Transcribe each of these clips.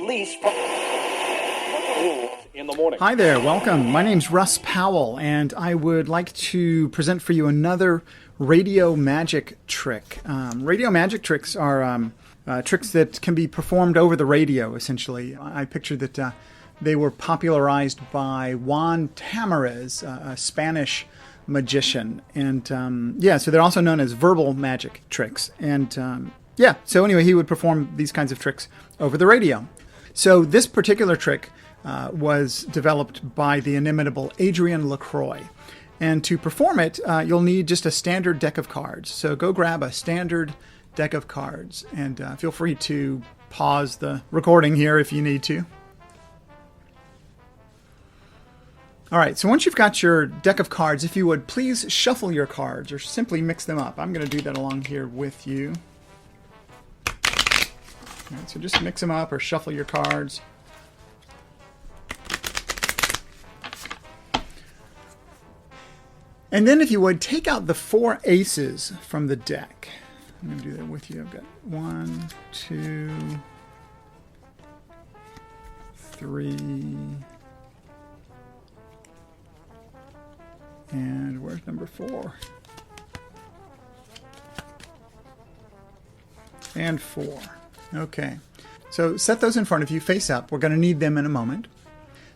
release from in the morning. Hi there, welcome. My name's Russ Powell, and I would like to present for you another radio magic trick. Radio magic tricks are tricks that can be performed over the radio, essentially. I picture that they were popularized by Juan Tamariz, a Spanish magician. And so they're also known as verbal magic tricks. And so anyway, he would perform these kinds of tricks over the radio. So this particular trick was developed by the inimitable Adrian LaCroix. And to perform it, you'll need just a standard deck of cards. So go grab a standard deck of cards, and feel free to pause the recording here if you need to. All right, so once you've got your deck of cards, if you would please shuffle your cards or simply mix them up. I'm going to do that along here with you. All right, so just mix them up or shuffle your cards. And then if you would, take out the 4 aces from the deck. I'm going to do that with you. I've got 1, 2, 3, and where's number 4? And 4. Okay. So set those in front of you, face up. We're going to need them in a moment.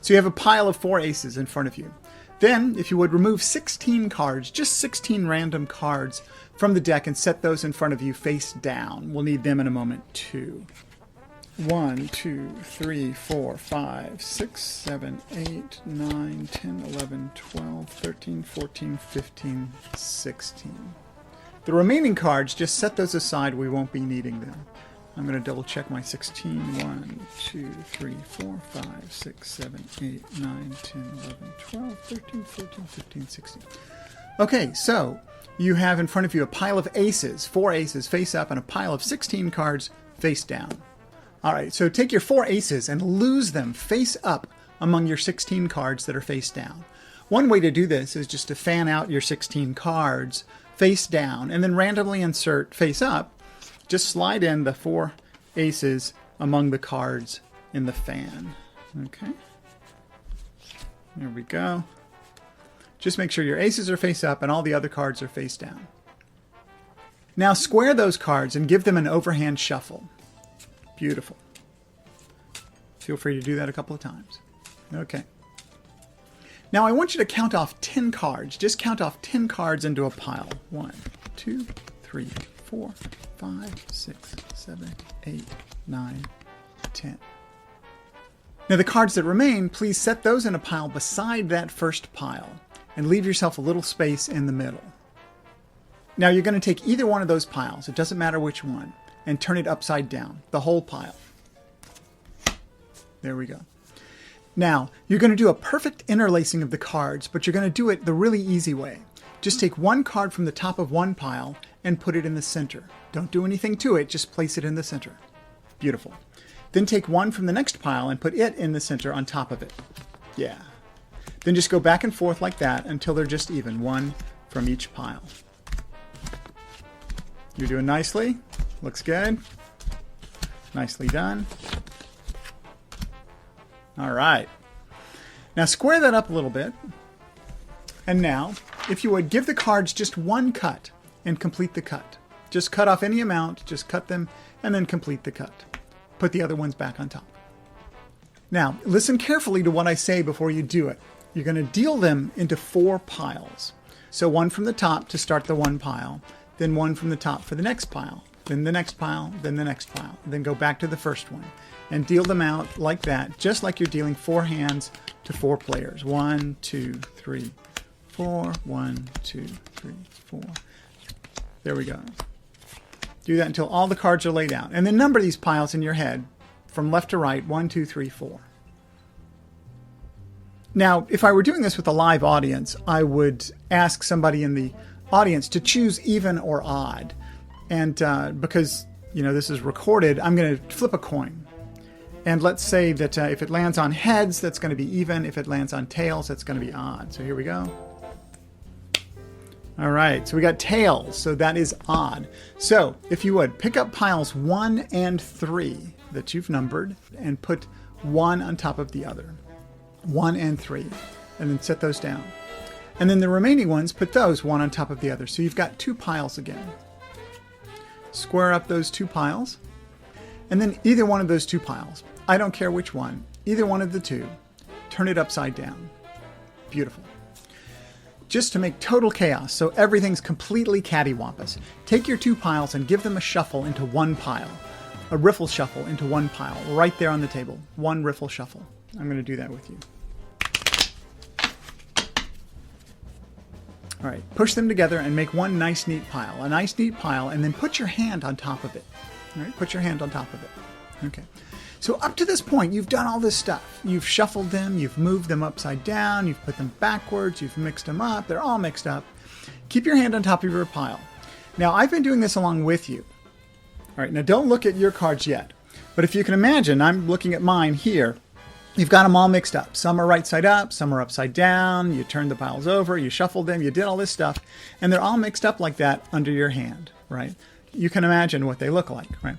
So you have a pile of 4 aces in front of you. Then, if you would, remove 16 cards, just 16 random cards from the deck, and set those in front of you face down. We'll need them in a moment too. 1, 2, 3, 4, 5, 6, 7, 8, 9, 10, 11, 12, 13, 14, 15, 16. The remaining cards, just set those aside. We won't be needing them. I'm going to double check my 16. 1, 2, 3, 4, 5, 6, 7, 8, 9, 10, 11, 12, 13, 14, 15, 16. Okay, so you have in front of you a pile of aces, 4 aces face up, and a pile of 16 cards face down. All right, so take your 4 aces and lose them face up among your 16 cards that are face down. One way to do this is just to fan out your 16 cards face down and then randomly insert face up. Just slide in the 4 aces among the cards in the fan. Okay. There we go. Just make sure your aces are face up and all the other cards are face down. Now square those cards and give them an overhand shuffle. Beautiful. Feel free to do that a couple of times. Okay. Now I want you to count off 10 cards. Just count off 10 cards into a pile. 1, 2, 3, 4, 5, 6, 7, 8, 9, 10. Now the cards that remain, please set those in a pile beside that first pile and leave yourself a little space in the middle. Now you're going to take either one of those piles, it doesn't matter which one, and turn it upside down, the whole pile. There we go. Now, you're going to do a perfect interlacing of the cards, but you're going to do it the really easy way. Just take one card from the top of one pile and put it in the center. Don't do anything to it, just place it in the center. Beautiful. Then take one from the next pile and put it in the center on top of it. Yeah. Then just go back and forth like that until they're just even, one from each pile. You're doing nicely. Looks good. Nicely done. All right. Now square that up a little bit. And now, if you would, give the cards just one cut and complete the cut. Just cut off any amount, just cut them, and then complete the cut. Put the other ones back on top. Now, listen carefully to what I say before you do it. You're going to deal them into 4 piles. So one from the top to start the one pile, then one from the top for the next pile, then the next pile, then the next pile, then go back to the first one. And deal them out like that, just like you're dealing 4 hands to 4 players. 1, 2, 3, 4. 1, 2, 3, 4. There we go. Do that until all the cards are laid out. And then number these piles in your head from left to right. 1, 2, 3, 4. Now, if I were doing this with a live audience, I would ask somebody in the audience to choose even or odd. And because, this is recorded, I'm going to flip a coin. And let's say that if it lands on heads, that's going to be even. If it lands on tails, that's going to be odd. So here we go. All right, so we got tails, so that is odd. So if you would, pick up piles 1 and 3 that you've numbered and put one on top of the other. 1 and 3. And then set those down. And then the remaining ones, put those one on top of the other. So you've got 2 piles again. Square up those 2 piles. And then either one of those 2 piles, I don't care which one, either one of the 2, turn it upside down. Beautiful. Just to make total chaos, so everything's completely cattywampus, take your 2 piles and give them a shuffle into one pile. A riffle shuffle into one pile, right there on the table. One riffle shuffle. I'm going to do that with you. All right, push them together and make one nice neat pile. A nice neat pile, and then put your hand on top of it. All right, put your hand on top of it. Okay. So up to this point, you've done all this stuff. You've shuffled them, you've moved them upside down, you've put them backwards, you've mixed them up. They're all mixed up. Keep your hand on top of your pile. Now, I've been doing this along with you. All right, now don't look at your cards yet. But if you can imagine, I'm looking at mine here. You've got them all mixed up. Some are right side up, some are upside down. You turned the piles over, you shuffled them, you did all this stuff. And they're all mixed up like that under your hand, right? You can imagine what they look like, right?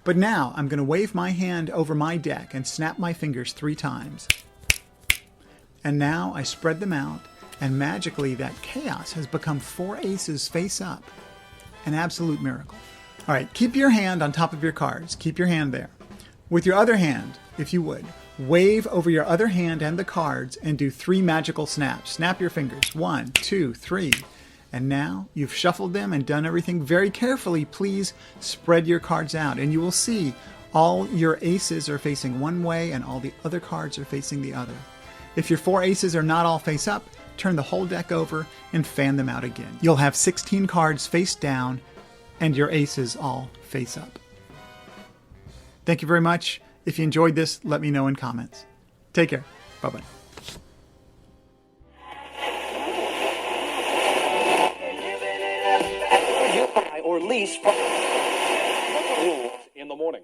But now I'm going to wave my hand over my deck and snap my fingers 3 times. And now I spread them out, and magically that chaos has become 4 aces face up. An absolute miracle. All right, keep your hand on top of your cards. Keep your hand there. With your other hand, if you would, wave over your other hand and the cards and do 3 magical snaps. Snap your fingers. 1, 2, 3. And now you've shuffled them and done everything very carefully. Please spread your cards out, and you will see all your aces are facing one way and all the other cards are facing the other. If your 4 aces are not all face up, turn the whole deck over and fan them out again. You'll have 16 cards face down and your aces all face up. Thank you very much. If you enjoyed this, let me know in comments. Take care. Bye-bye. Or lease in the morning.